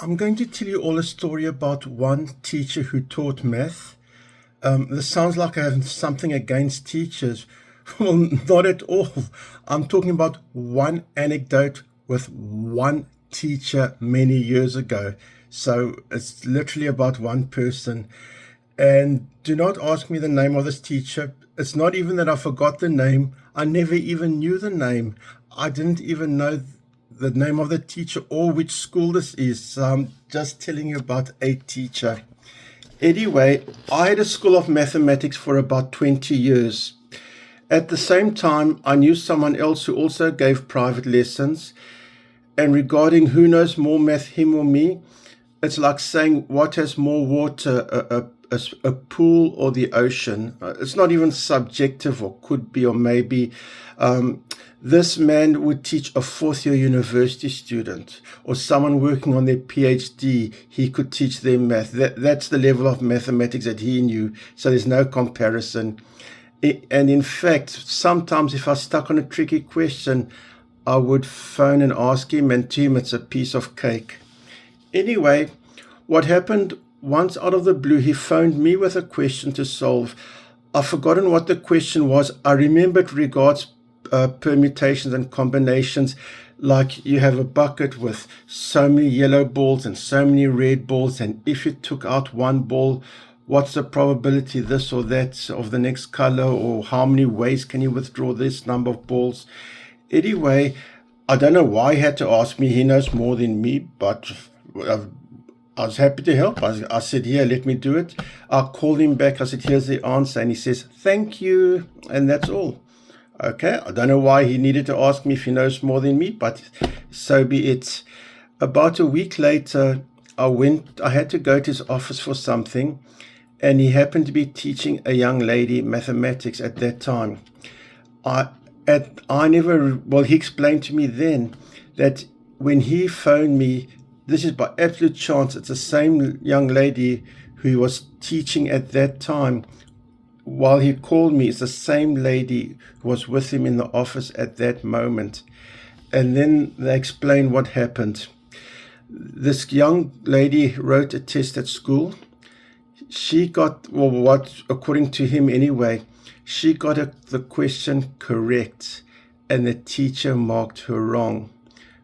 I'm going to tell you all a story about one teacher who taught math. This sounds like I have something against teachers. Well, not at all. I'm talking about one anecdote with one teacher many years ago. So it's literally about one person. And do not ask me the name of this teacher. It's not even that I forgot the name. I never even knew the name. I didn't even know the name of the teacher or which school this is. So I'm just telling you about a teacher. Anyway, I had a school of mathematics for about 20 years. At the same time, I knew someone else who also gave private lessons. And regarding who knows more math, him or me, it's like saying what has more water, a pool or the ocean. It's not even subjective, or could be, or maybe. This man would teach a fourth-year university student or someone working on their PhD. He could teach them math. That's the level of mathematics that he knew. So there's no comparison. And in fact, sometimes if I was stuck on a tricky question, I would phone and ask him, and to him it's a piece of cake. Anyway, what happened once out of the blue, he phoned me with a question to solve. I've forgotten what the question was. I remember it regards permutations and combinations, like you have a bucket with so many yellow balls and so many red balls, and if you took out one ball, what's the probability this or that of the next color, or how many ways can you withdraw this number of balls? Anyway, I don't know why he had to ask me. He knows more than me, but I was happy to help. I said, here, let me do it. I called him back. I said, here's the answer. And he says, thank you. And that's all. Okay, I don't know why he needed to ask me if he knows more than me, but so be it. About a week later, I had to go to his office for something, and he happened to be teaching a young lady mathematics at that time. He explained to me then that when he phoned me, this is by absolute chance, it's the same young lady who he was teaching at that time. While he called me, it's the same lady who was with him in the office at that moment. And then they explained what happened. This young lady wrote a test at school. She got, according to him anyway, she got the question correct, and the teacher marked her wrong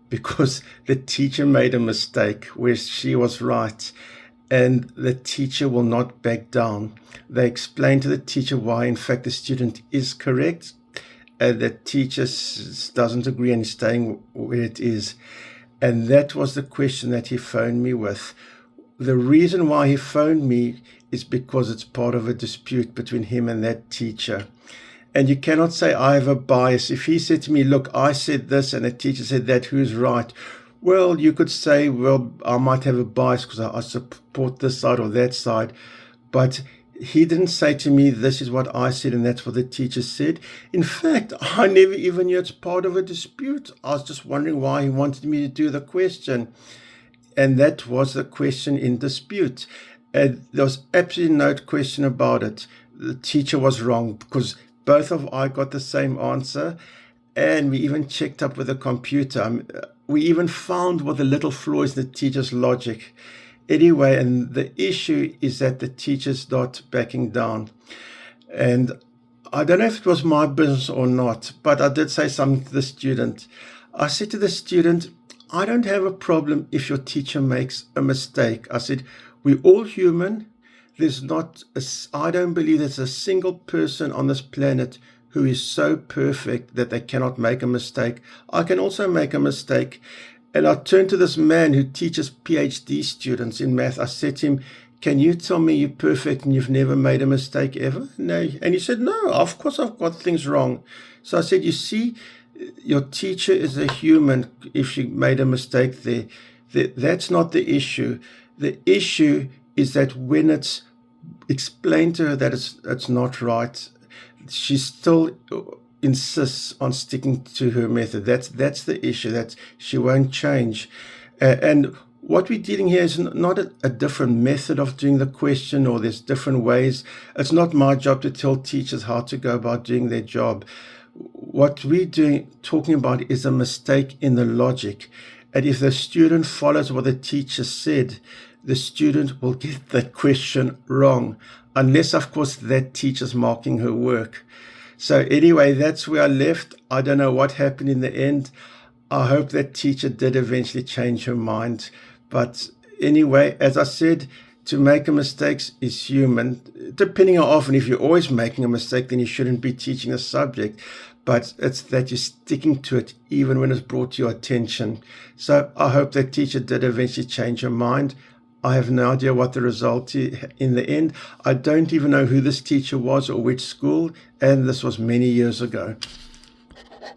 because the teacher made a mistake where she was right. And the teacher will not back down. They explain to the teacher why, in fact, the student is correct. And the teacher doesn't agree and is staying where it is. And that was the question that he phoned me with. The reason why he phoned me is because it's part of a dispute between him and that teacher. And you cannot say, I have a bias. If he said to me, look, I said this and the teacher said that, who's right? Well, you could say, well, I might have a bias because I support this side or that side. But he didn't say to me, this is what I said and that's what the teacher said. In fact, I never even knew it's part of a dispute. I was just wondering why he wanted me to do the question. And that was the question in dispute. And there was absolutely no question about it. The teacher was wrong because both of I got the same answer. And we even checked up with the computer. We even found what the little flaw is in the teacher's logic. Anyway, and the issue is that the teacher's not backing down. And I don't know if it was my business or not, but I did say something to the student. I said to the student, I don't have a problem if your teacher makes a mistake. I said, we're all human. I don't believe there's a single person on this planet who is so perfect that they cannot make a mistake. I can also make a mistake. And I turned to this man who teaches PhD students in math. I said to him, can you tell me you're perfect and you've never made a mistake ever? No. And he said, no, of course I've got things wrong. So I said, you see, your teacher is a human. If she made a mistake there, that's not the issue. The issue is that when it's explained to her that it's not right, she still insists on sticking to her method. That's the issue. That she won't change. And what we're dealing here is not a different method of doing the question, or there's different ways. It's not my job to tell teachers how to go about doing their job. What we're talking about is a mistake in the logic. And if the student follows what the teacher said, the student will get that question wrong, unless, of course, that teacher's marking her work. So anyway, that's where I left. I don't know what happened in the end. I hope that teacher did eventually change her mind. But anyway, as I said, to make a mistake is human. Depending on often, if you're always making a mistake, then you shouldn't be teaching a subject. But it's that you're sticking to it even when it's brought to your attention. So I hope that teacher did eventually change her mind. I have no idea what the result is in the end. I don't even know who this teacher was or which school, and this was many years ago.